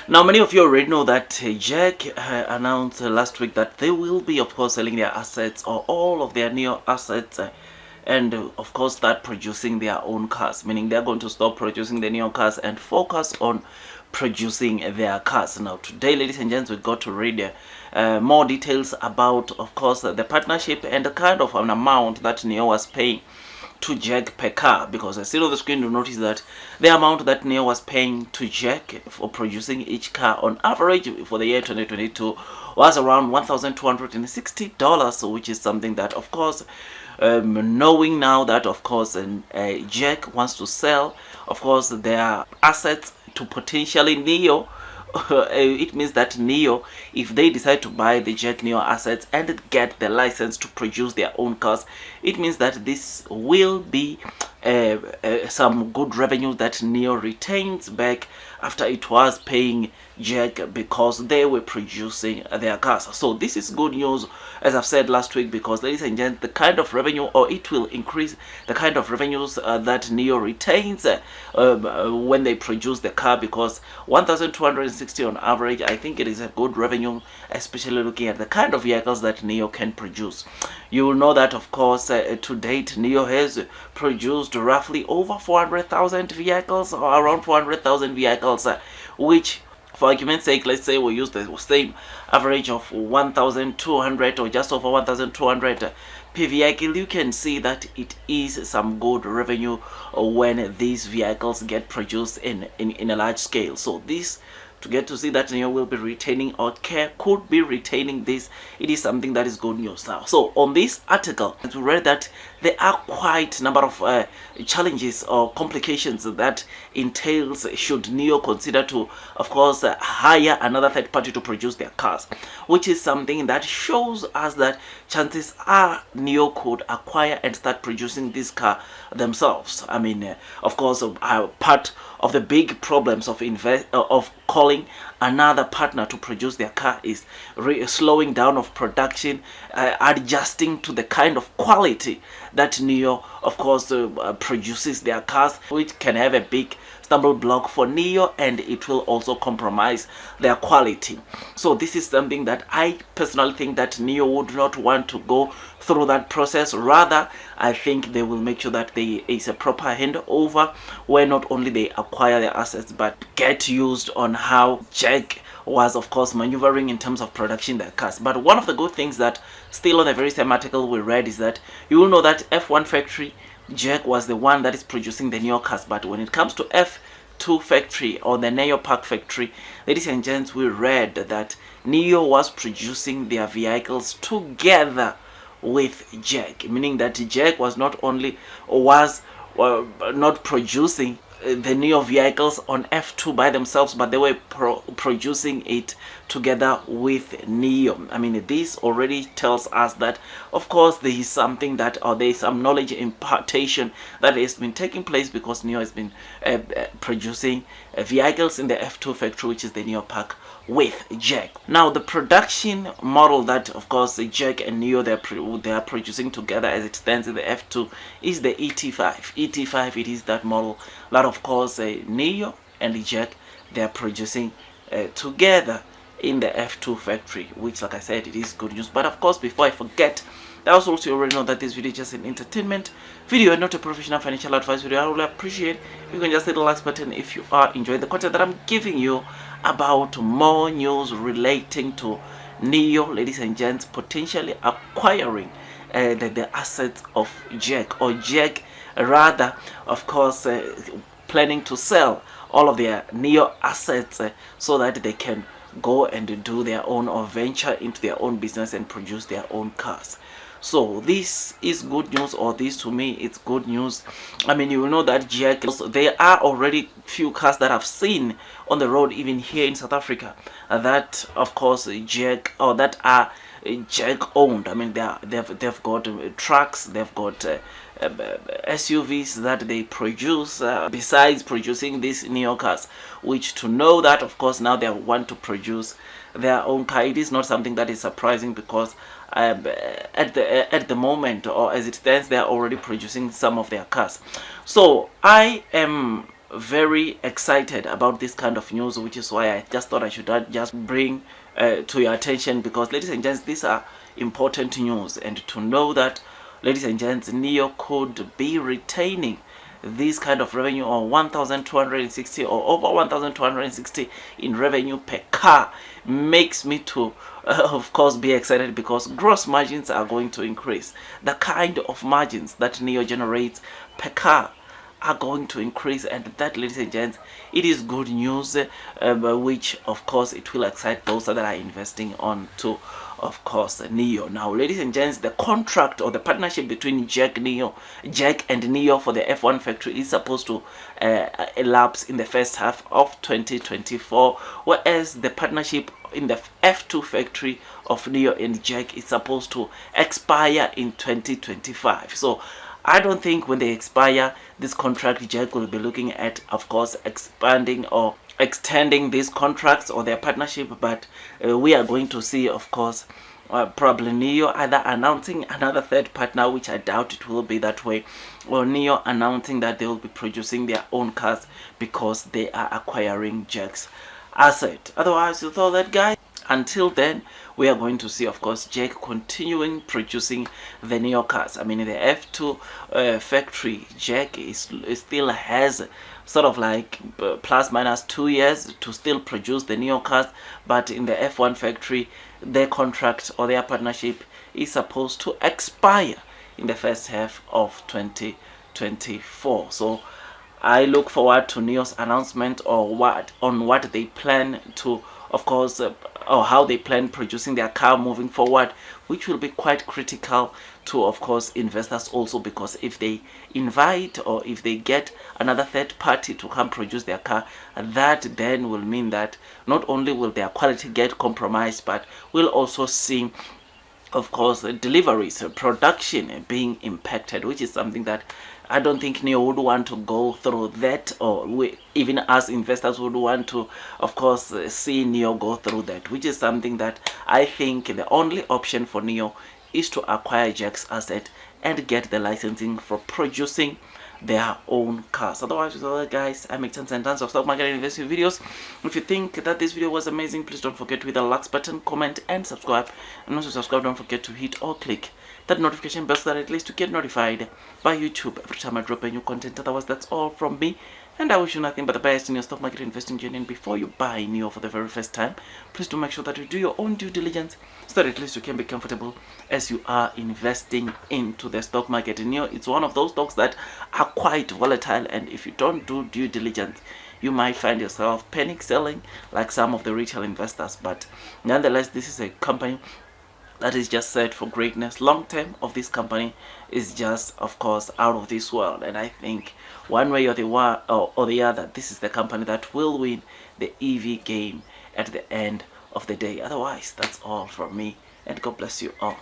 Now, many of you already know that Jack announced last week that they will be, of course, selling their assets or all of their NIO assets and, of course, start producing their own cars, meaning they're going to stop producing the NIO cars and focus on producing their cars. Now, today, ladies and gents, we got to read more details about, of course, the partnership and the kind of an amount that NIO was paying to Jack per car, because I see on the screen you notice that the amount that NIO was paying to Jack for producing each car on average for the year 2022 was around $1,260, which is something that, of course, knowing now that, of course, Jack wants to sell, of course, their assets to potentially NIO. It means that NIO, if they decide to buy the Jack NIO assets and get the license to produce their own cars, it means that this will be some good revenue that NIO retains back after it was paying Jack because they were producing their cars. So this is good news, as I've said last week, because, ladies and gents, the kind of revenue, or it will increase the kind of revenues that NIO retains when they produce the car, because 1,260 on average, I think it is a good revenue, especially looking at the kind of vehicles that NIO can produce. You will know that, of course, to date, NIO has produced roughly over 400,000 vehicles, or around 400,000 vehicles, which, for argument's sake, let's say we use the same average of 1,200 or just over 1,200 per vehicle. You can see that it is some good revenue when these vehicles get produced in a large scale. So this, to get to see that NIO will be retaining or could be retaining this, it is something that is good news now. So on this article, we read that there are quite a number of challenges or complications that entails should NIO consider to, of course, hire another third party to produce their cars, which is something that shows us that chances are NIO could acquire and start producing this car themselves. I mean, of course, part of the big problems of calling another partner to produce their car is slowing down of production, adjusting to the kind of quality that NIO, of course, produces their cars, which can have a big stumble block for NIO, and it will also compromise their quality. So this is something that I personally think that NIO would not want to go through that process. Rather, I think they will make sure that there is a proper handover where not only they acquire their assets but get used on how Jack was, of course, maneuvering in terms of production their cars. But one of the good things that still on the very same article we read is that you will know that F1 factory, Jack was the one that is producing the NIO cars, but when it comes to F2 factory or the NIO Park factory, ladies and gents, we read that NIO was producing their vehicles together with Jack, meaning that Jack was not only not producing the NIO vehicles on F2 by themselves, but they were producing it together with NIO. I mean, this already tells us that, of course, there is something that, or there is some knowledge impartation that has been taking place, because NIO has been producing vehicles in the F2 factory, which is the NIO Park, with Jack. Now, the production model that, of course, Jack and NIO they are producing together as it stands in the F2 is the ET5. ET5, it is that model that, of course, NIO and Jack, they are producing together in the F2 factory, which, like I said, it is good news. But of course, before I forget, I also already know that this video is just an entertainment video and not a professional financial advice video. I would appreciate if you can just hit the like button if you are enjoying the content that I'm giving you about more news relating to NIO, ladies and gents, potentially acquiring the assets of Jack, or Jack rather, of course, planning to sell all of their NIO assets so that they can go and do their own, or venture into their own business and produce their own cars. So this is good news, or this to me it's good news. I mean, you know that Jack, there are already few cars that I've seen on the road, even here in South Africa, that, of course, Jack, or that are Jack owned. I mean, they've got trucks, they've got SUVs that they produce besides producing these NIO cars, which, to know that, of course, now they want to produce their own car, it is not something that is surprising, because at the moment, or as it stands, they are already producing some of their cars. So I am very excited about this kind of news, which is why I just thought I should just bring to your attention, because ladies and gents, these are important news, and to know that, ladies and gents, NIO could be retaining this kind of revenue, or 1,260 or over 1,260 in revenue per car, makes me to of course be excited, because gross margins are going to increase. The kind of margins that NIO generates per car are going to increase, and that, ladies and gents, it is good news, which of course it will excite those that are investing on to, of course, NIO. Now, ladies and gents, the contract or the partnership between Jack and NIO for the F1 factory is supposed to elapse in the first half of 2024, whereas the partnership in the F2 factory of NIO and Jack is supposed to expire in 2025. So I don't think when they expire this contract, Jack will be looking at, of course, expanding or extending these contracts or their partnership, but we are going to see, of course, probably NIO either announcing another third partner, which I doubt it will be that way, or NIO announcing that they will be producing their own cars because they are acquiring Jack's asset. Otherwise, with all that, guys, until then, we are going to see, of course, Jack continuing producing the NIO cars. I mean, in the F2 factory, Jack still has sort of like plus minus 2 years to still produce the NIO cars, but in the F1 factory, their contract or their partnership is supposed to expire in the first half of 2024. So I look forward to NIO's announcement or what they plan to, of course, or how they plan producing their car moving forward, which will be quite critical to, of course, investors also, because if they invite or if they get another third party to come produce their car, that then will mean that not only will their quality get compromised, but we'll also see, of course, deliveries, production being impacted, which is something that I don't think NIO would want to go through that, or even as investors would want to, of course, see NIO go through that, which is something that I think the only option for NIO is to acquire Jack's asset and get the licensing for producing their own cars. Otherwise, with all that, guys, I make tons and tons of stock market and investing videos. If you think that this video was amazing, please don't forget to hit the like button, comment, and subscribe. And also subscribe, don't forget to hit or click that notification bell so that at least you get notified by YouTube every time I drop a new content. Otherwise, that's all from me, and I wish you nothing but the best in your stock market investing journey. And before you buy NIO for the very first time, please do make sure that you do your own due diligence so that at least you can be comfortable as you are investing into the stock market. And NIO, it's one of those stocks that are quite volatile, and if you don't do due diligence, you might find yourself panic selling like some of the retail investors. But nonetheless, this is a company that is just set for greatness. Long term of this company is just, of course, out of this world, and I think one way or the other, this is the company that will win the EV game at the end of the day. Otherwise, that's all from me, and God bless you all.